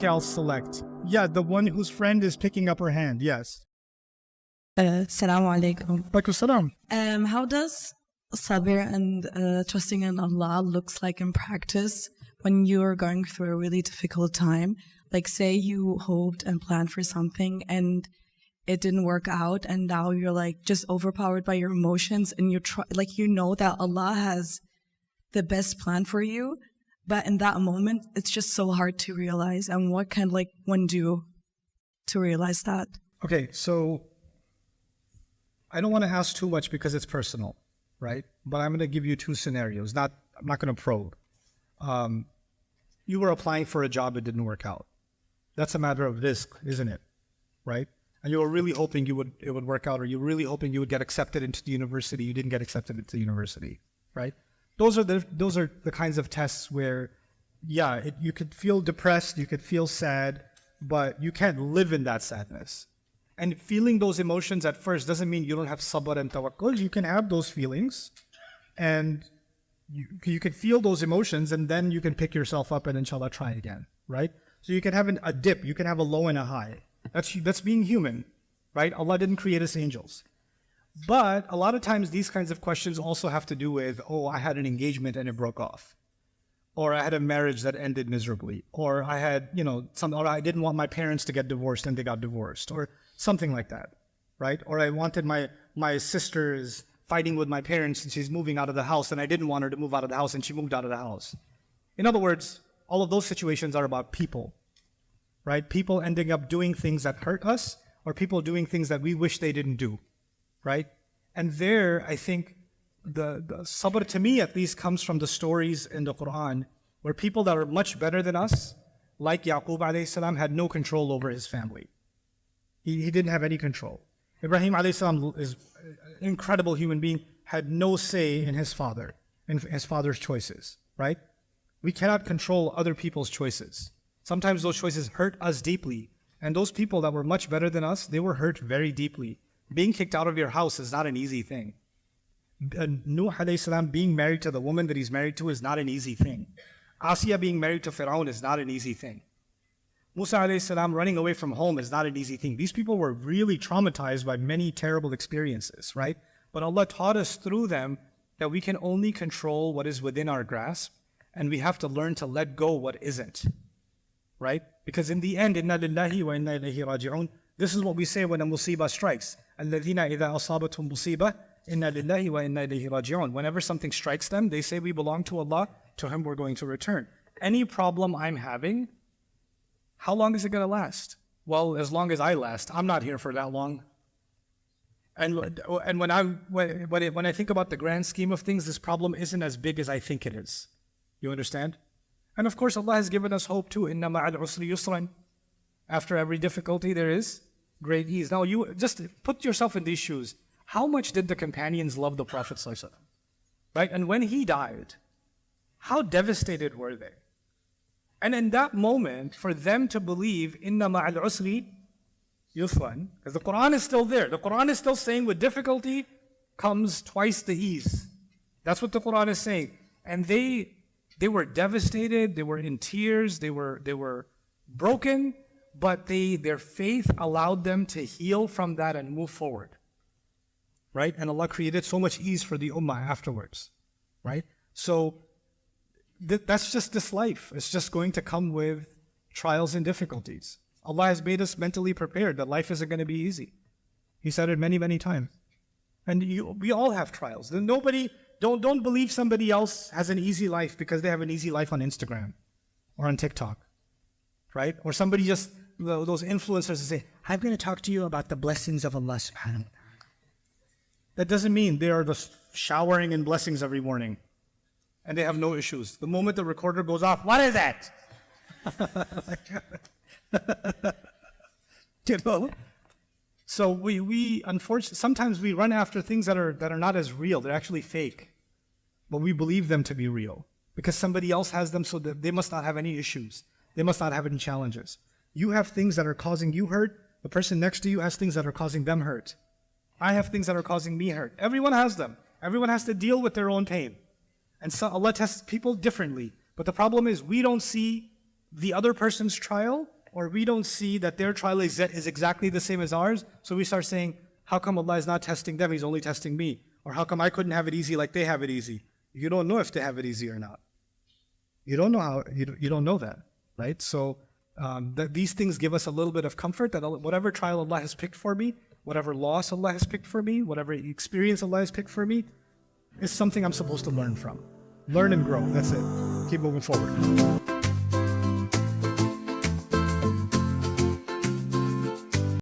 Okay, I'll select. Yeah, the one whose friend is picking up her hand. Yes. Assalamu alaikum. Alaikum salam. How does sabr and trusting in Allah looks like in practice when you are going through a really difficult time? Like, say you hoped and planned for something and it didn't work out, and now you're like just overpowered by your emotions, and you know that Allah has the best plan for you, but in that moment it's just so hard to realize. And what can one do to realize that? Okay, so I don't want to ask too much because it's personal, right? But I'm going to give you two scenarios. I'm not going to probe. You were applying for a job, it didn't work out. That's a matter of risk, isn't it? Right? And you were really hoping it would work out, or you were really hoping you would get accepted into the university. You didn't get accepted into the university, right? Those are the kinds of tests where, yeah, you could feel depressed, you could feel sad, but you can't live in that sadness. And feeling those emotions at first doesn't mean you don't have sabr and tawakkul. You can have those feelings, and you can feel those emotions, and then you can pick yourself up and inshallah try again, right? So you can have a dip, you can have a low and a high. That's being human, right? Allah didn't create us angels. But a lot of times these kinds of questions also have to do with, oh, I had an engagement and it broke off. Or I had a marriage that ended miserably. Or I had, or I didn't want my parents to get divorced and they got divorced. Or something like that, right? Or I wanted my sister's fighting with my parents and she's moving out of the house, and I didn't want her to move out of the house and she moved out of the house. In other words, all of those situations are about people, right? People ending up doing things that hurt us, or people doing things that we wish they didn't do, right? And there, I think the sabr, to me at least, comes from the stories in the Quran where people that are much better than us, like Yaqub alayhi salam, had no control over his family. He didn't have any control. Ibrahim alayhi salam is an incredible human being, had no say in his father's choices, right? We cannot control other people's choices. Sometimes those choices hurt us deeply. And those people that were much better than us, they were hurt very deeply. Being kicked out of your house is not an easy thing. Nuh alayhi salam being married to the woman that he's married to is not an easy thing. Asiya being married to Fir'aun is not an easy thing. Musa alayhi salam running away from home is not an easy thing. These people were really traumatized by many terrible experiences, right? But Allah taught us through them that we can only control what is within our grasp, and we have to learn to let go what isn't, right? Because in the end, inna lillahi wa inna ilayhi raji'un, this is what we say when a musibah strikes. Alladhina idha asabatum musibah, inna lillahi wa inna ilayhi raji'un. Whenever something strikes them, they say we belong to Allah, to Him we're going to return. Any problem I'm having, how long is it going to last? Well, as long as I last. I'm not here for that long. And when I think about the grand scheme of things, this problem isn't as big as I think it is. You understand? And of course, Allah has given us hope too. Inna ma'al usri yusran. After every difficulty, there is great ease. Now, you just put yourself in these shoes. How much did the companions love the Prophet ﷺ? Right? And when he died, how devastated were they? And in that moment, for them to believe, Inna ma'al usri yusran, because the Quran is still there. The Quran is still saying with difficulty comes twice the ease. That's what the Quran is saying. And they were devastated, they were in tears, they were broken, but their faith allowed them to heal from that and move forward. Right? And Allah created so much ease for the ummah afterwards. Right? So that's just this life. It's just going to come with trials and difficulties. Allah has made us mentally prepared that life isn't going to be easy. He said it many, many times. And we all have trials. Don't believe somebody else has an easy life because they have an easy life on Instagram or on TikTok, right? Or somebody just, those influencers say, I'm going to talk to you about the blessings of Allah subhanahu wa ta'ala. That doesn't mean they are just showering in blessings every morning and they have no issues. The moment the recorder goes off, what is that? You know? So we unfortunately, sometimes we run after things that are not as real. They're actually fake. But we believe them to be real because somebody else has them, so that they must not have any issues. They must not have any challenges. You have things that are causing you hurt. The person next to you has things that are causing them hurt. I have things that are causing me hurt. Everyone has them. Everyone has to deal with their own pain. And so Allah tests people differently. But the problem is we don't see the other person's trial, or we don't see that their trial is exactly the same as ours, so we start saying, how come Allah is not testing them, He's only testing me? Or how come I couldn't have it easy like they have it easy? You don't know if they have it easy or not. You don't know how, you don't know that, right? So these things give us a little bit of comfort that whatever trial Allah has picked for me, whatever loss Allah has picked for me, whatever experience Allah has picked for me, is something I'm supposed to learn from. Learn and grow, that's it. Keep moving forward.